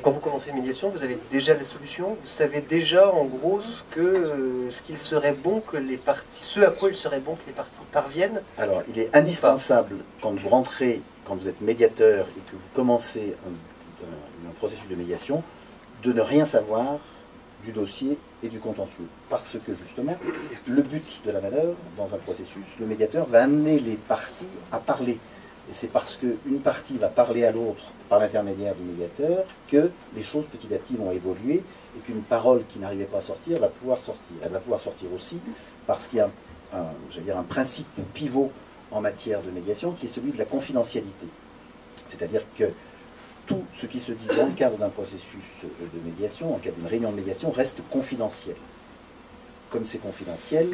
quand vous commencez une médiation, vous avez déjà la solution, vous savez déjà en gros ce qu'il serait bon que les parties, ce à quoi il serait bon que les parties parviennent. Alors, il est indispensable, quand vous rentrez, quand vous êtes médiateur et que vous commencez un processus de médiation, de ne rien savoir du dossier et du contentieux. Parce que justement, le but de la manœuvre, dans un processus, le médiateur va amener les parties à parler. Et c'est parce qu'une partie va parler à l'autre par l'intermédiaire du médiateur que les choses petit à petit vont évoluer et qu'une parole qui n'arrivait pas à sortir va pouvoir sortir. Elle va pouvoir sortir aussi parce qu'il y a un principe pivot en matière de médiation qui est celui de la confidentialité. C'est-à-dire que tout ce qui se dit dans le cadre d'un processus de médiation, en cadre d'une réunion de médiation, reste confidentiel. Comme c'est confidentiel,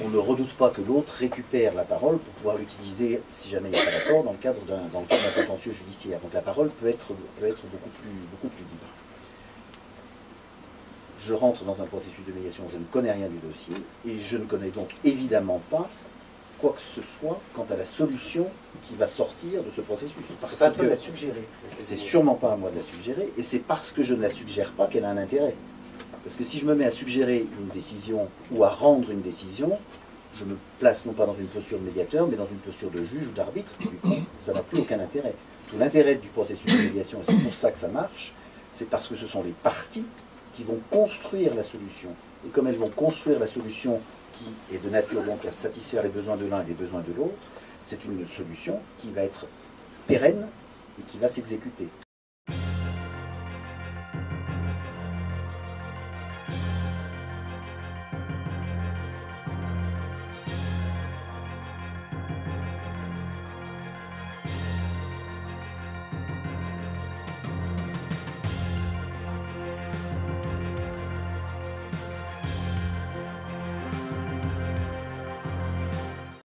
on ne redoute pas que l'autre récupère la parole pour pouvoir l'utiliser, si jamais il n'y a pas d'accord, dans le cadre d'un contentieux judiciaire. Donc la parole peut être beaucoup plus libre. Je rentre dans un processus de médiation, je ne connais rien du dossier, et je ne connais donc évidemment pas quoi que ce soit quant à la solution qui va sortir de ce processus. C'est pas à toi de la suggérer. C'est sûrement pas à moi de la suggérer, et c'est parce que je ne la suggère pas qu'elle a un intérêt. Parce que si je me mets à suggérer une décision ou à rendre une décision, je me place non pas dans une posture de médiateur, mais dans une posture de juge ou d'arbitre, et du coup, ça n'a plus aucun intérêt. Tout l'intérêt du processus de médiation, et c'est pour ça que ça marche, c'est parce que ce sont les parties qui vont construire la solution. Et comme elles vont construire la solution qui est de nature donc à satisfaire les besoins de l'un et les besoins de l'autre, c'est une solution qui va être pérenne et qui va s'exécuter.